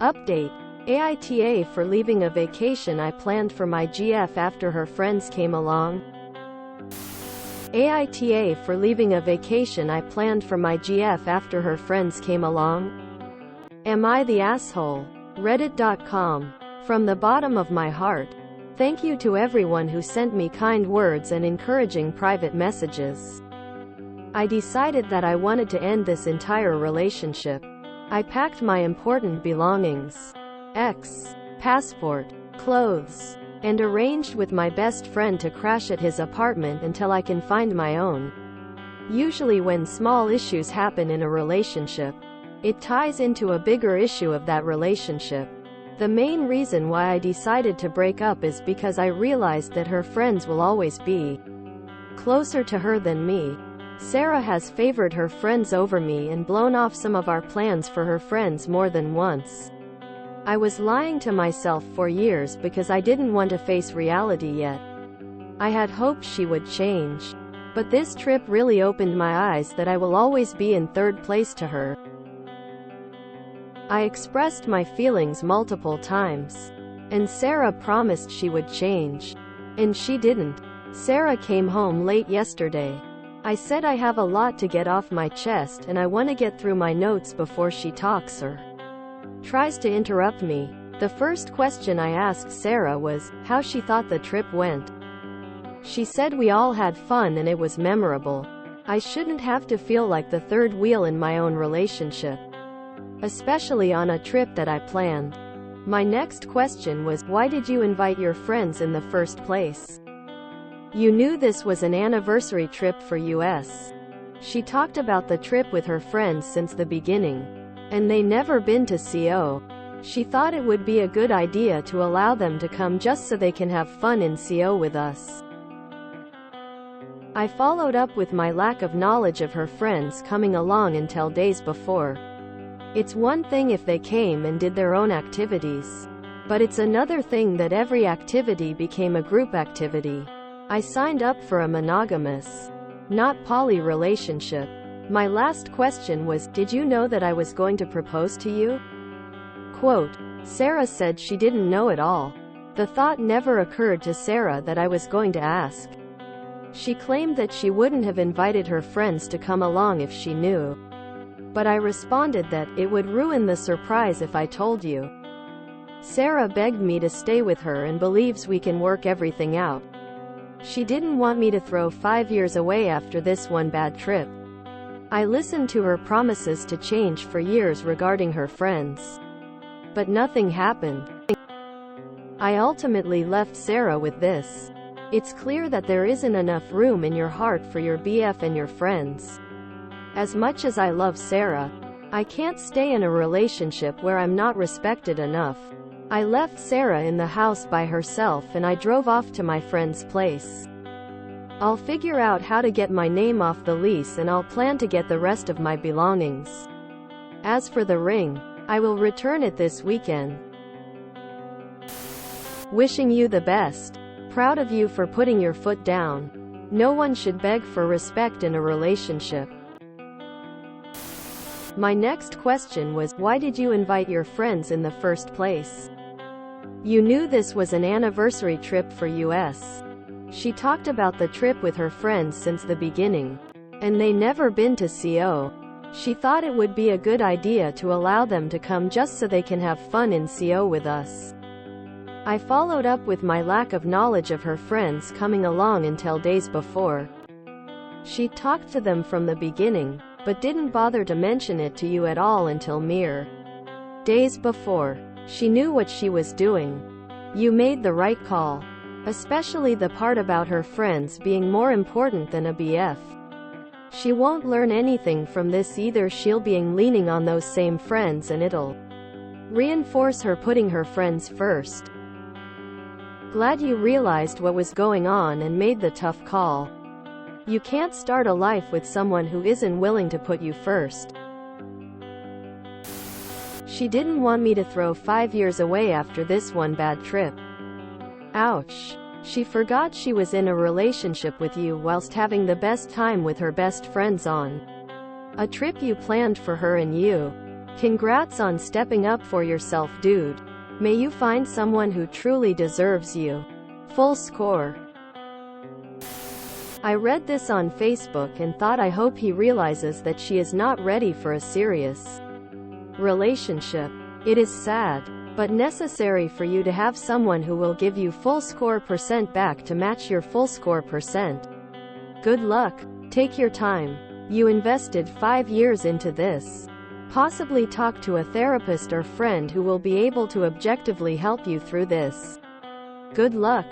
Update. AITA for leaving a vacation I planned for my GF after her friends came along. AITA for leaving a vacation I planned for my GF after her friends came along. Am I the asshole? Reddit.com. From the bottom of my heart, thank you to everyone who sent me kind words and encouraging private messages. I decided that I wanted to end this entire relationship. I packed my important belongings, passport, clothes, and arranged with my best friend to crash at his apartment until I can find my own. Usually when small issues happen in a relationship, it ties into a bigger issue of that relationship. The main reason why I decided to break up is because I realized that her friends will always be closer to her than me. Sarah has favored her friends over me and blown off some of our plans for her friends more than once. I was lying to myself for years because I didn't want to face reality yet. I had hoped she would change. But this trip really opened my eyes that I will always be in third place to her. I expressed my feelings multiple times. And Sarah promised she would change. And she didn't. Sarah came home late yesterday. I said I have a lot to get off my chest and I want to get through my notes before she talks or tries to interrupt me. The first question I asked Sarah was how she thought the trip went. She said we all had fun and it was memorable. I shouldn't have to feel like the third wheel in my own relationship, especially on a trip that I planned. My next question was, why did you invite your friends in the first place? You knew this was an anniversary trip for US. She talked about the trip with her friends since the beginning. And they never been to CO. She thought it would be a good idea to allow them to come just so they can have fun in CO with us. I followed up with my lack of knowledge of her friends coming along until days before. It's one thing if they came and did their own activities. But it's another thing that every activity became a group activity. I signed up for a monogamous, not poly relationship. My last question was, did you know that I was going to propose to you? Quote, Sarah said she didn't know at all. The thought never occurred to Sarah that I was going to ask. She claimed that she wouldn't have invited her friends to come along if she knew. But I responded that it would ruin the surprise if I told you. Sarah begged me to stay with her and believes we can work everything out. She didn't want me to throw 5 years away after this one bad trip. I listened to her promises to change for years regarding her friends. But nothing happened. I ultimately left Sarah with this. It's clear that there isn't enough room in your heart for your BF and your friends. As much as I love Sarah, I can't stay in a relationship where I'm not respected enough. I left Sarah in the house by herself and I drove off to my friend's place. I'll figure out how to get my name off the lease and I'll plan to get the rest of my belongings. As for the ring, I will return it this weekend. Wishing you the best. Proud of you for putting your foot down. No one should beg for respect in a relationship. My next question was, why did you invite your friends in the first place? You knew this was an anniversary trip for US. She talked about the trip with her friends since the beginning. And they never been to CO. She thought it would be a good idea to allow them to come just so they can have fun in CO with us. I followed up with my lack of knowledge of her friends coming along until days before. She talked to them from the beginning, but didn't bother to mention it to you at all until mere days before. She knew what she was doing. You made the right call. Especially the part about her friends being more important than a BF. She won't learn anything from this either. She'll be leaning on those same friends and it'll reinforce her putting her friends first. Glad you realized what was going on and made the tough call. You can't start a life with someone who isn't willing to put you first. She didn't want me to throw 5 years away after this one bad trip. Ouch. She forgot she was in a relationship with you whilst having the best time with her best friends on a trip you planned for her and you. Congrats on stepping up for yourself, dude. May you find someone who truly deserves you. Full score. I read this on Facebook and thought, I hope he realizes that she is not ready for a serious relationship. It is sad, but necessary for you to have someone who will give you full score percent back to match your full score percent. Good luck. Take your time. You invested 5 years into this. Possibly talk to a therapist or friend who will be able to objectively help you through this. Good luck.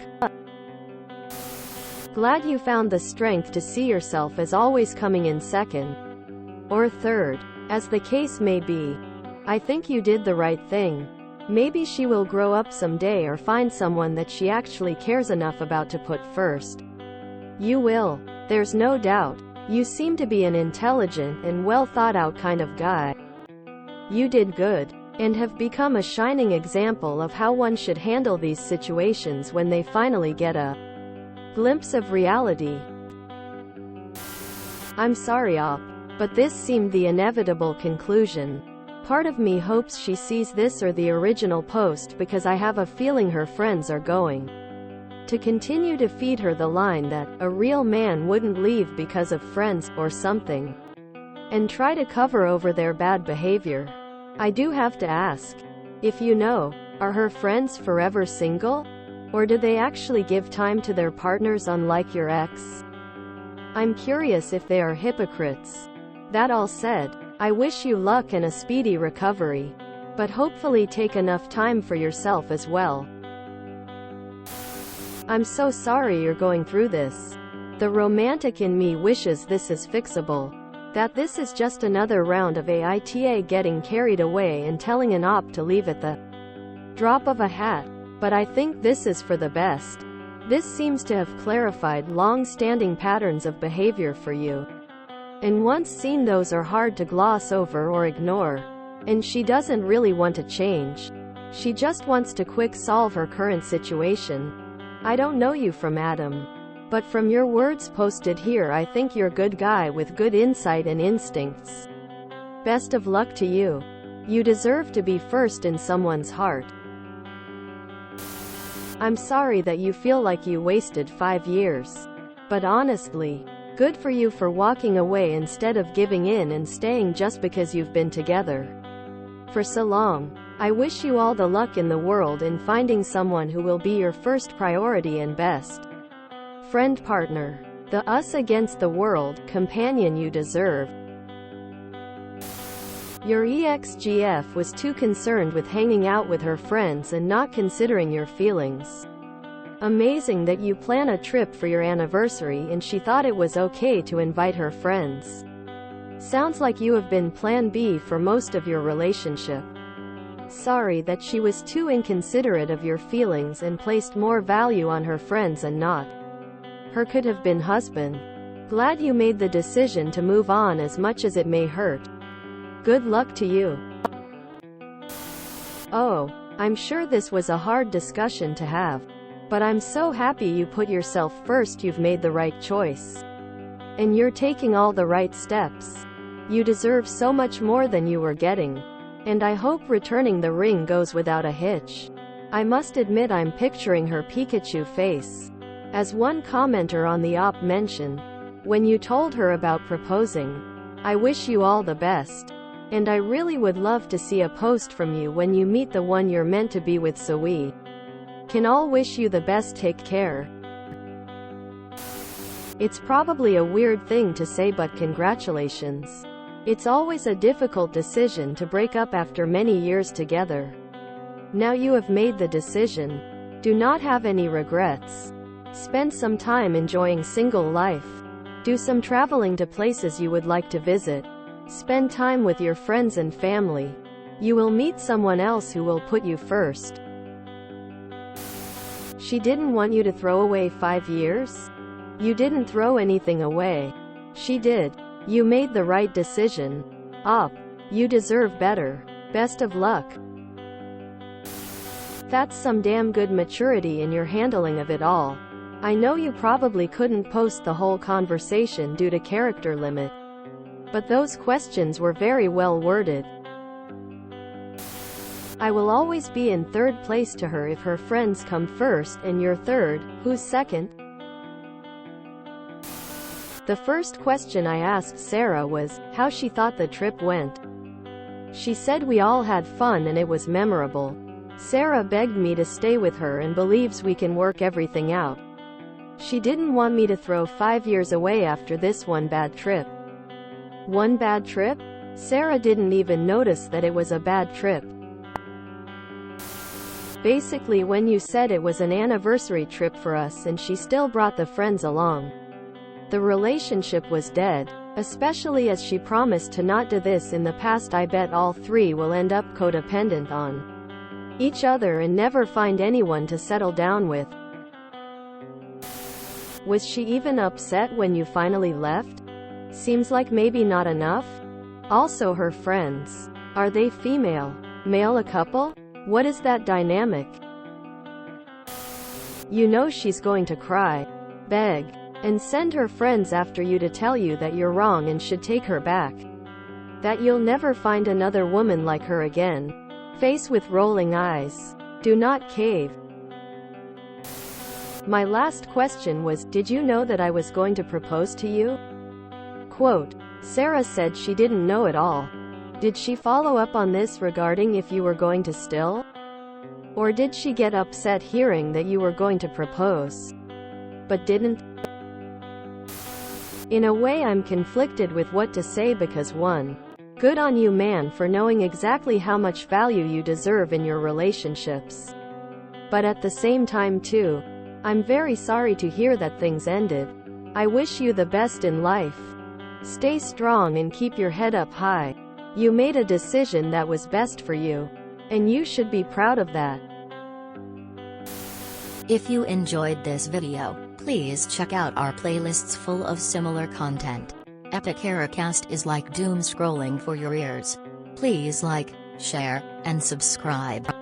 Glad you found the strength to see yourself as always coming in second or third, as the case may be. I think you did the right thing. Maybe she will grow up someday or find someone that she actually cares enough about to put first. You will. There's no doubt. You seem to be an intelligent and well thought out kind of guy. You did good, and have become a shining example of how one should handle these situations when they finally get a glimpse of reality. I'm sorry, Op, but this seemed the inevitable conclusion. Part of me hopes she sees this or the original post, because I have a feeling her friends are going to continue to feed her the line that a real man wouldn't leave because of friends or something, and try to cover over their bad behavior. I do have to ask, if you know, are her friends forever single? Or do they actually give time to their partners unlike your ex? I'm curious if they are hypocrites. That all said, I wish you luck and a speedy recovery. But hopefully take enough time for yourself as well. I'm so sorry you're going through this. The romantic in me wishes this is fixable. That this is just another round of AITA getting carried away and telling an op to leave at the drop of a hat. But I think this is for the best. This seems to have clarified long-standing patterns of behavior for you. And once seen, those are hard to gloss over or ignore. And she doesn't really want to change. She just wants to quick solve her current situation. I don't know you from Adam, but from your words posted here, I think you're a good guy with good insight and instincts. Best of luck to you. You deserve to be first in someone's heart. I'm sorry that you feel like you wasted 5 years. But honestly, good for you for walking away instead of giving in and staying just because you've been together for so long. I wish you all the luck in the world in finding someone who will be your first priority and best friend, partner, the us against the world companion you deserve. Your ex-GF was too concerned with hanging out with her friends and not considering your feelings. Amazing that you plan a trip for your anniversary and she thought it was okay to invite her friends. Sounds like you have been plan B for most of your relationship. Sorry that she was too inconsiderate of your feelings and placed more value on her friends and not her could have been husband. Glad you made the decision to move on, as much as it may hurt. Good luck to you. Oh, I'm sure this was a hard discussion to have. But I'm so happy you put yourself first. You've made the right choice. And you're taking all the right steps. You deserve so much more than you were getting. And I hope returning the ring goes without a hitch. I must admit, I'm picturing her Pikachu face. As one commenter on the op mentioned, when you told her about proposing, I wish you all the best. And I really would love to see a post from you when you meet the one you're meant to be with, so we can all wish you the best. Take care. It's probably a weird thing to say, but congratulations. It's always a difficult decision to break up after many years together. Now you have made the decision. Do not have any regrets. Spend some time enjoying single life. Do some traveling to places you would like to visit. Spend time with your friends and family. You will meet someone else who will put you first. She didn't want you to throw away 5 years? You didn't throw anything away. She did. You made the right decision. Op, you deserve better. Best of luck. That's some damn good maturity in your handling of it all. I know you probably couldn't post the whole conversation due to character limit. But those questions were very well worded. I will always be in third place to her if her friends come first and you're third. Who's second? The first question I asked Sarah was how she thought the trip went. She said we all had fun and it was memorable. Sarah begged me to stay with her and believes we can work everything out. She didn't want me to throw 5 years away after this one bad trip. One bad trip? Sarah didn't even notice that it was a bad trip. Basically, when you said it was an anniversary trip for us and she still brought the friends along, the relationship was dead, especially as she promised to not do this in the past. I bet all three will end up codependent on each other and never find anyone to settle down with. Was she even upset when you finally left? Seems like maybe not enough. Also, her friends. Are they female? Male? A couple? What is that dynamic? You know she's going to cry, beg, and send her friends after you to tell you that you're wrong and should take her back. That you'll never find another woman like her again. Face with rolling eyes. Do not cave. My last question was, did you know that I was going to propose to you? Quote, Sarah said she didn't know at all. Did she follow up on this regarding if you were going to still? Or did she get upset hearing that you were going to propose, but didn't? In a way, I'm conflicted with what to say because 1. Good on you, man, for knowing exactly how much value you deserve in your relationships. But at the same time 2, I'm very sorry to hear that things ended. I wish you the best in life. Stay strong and keep your head up high. You made a decision that was best for you, and you should be proud of that. If you enjoyed this video, please check out our playlists full of similar content. AmITheAsshole is like doom scrolling for your ears. Please like, share, and subscribe.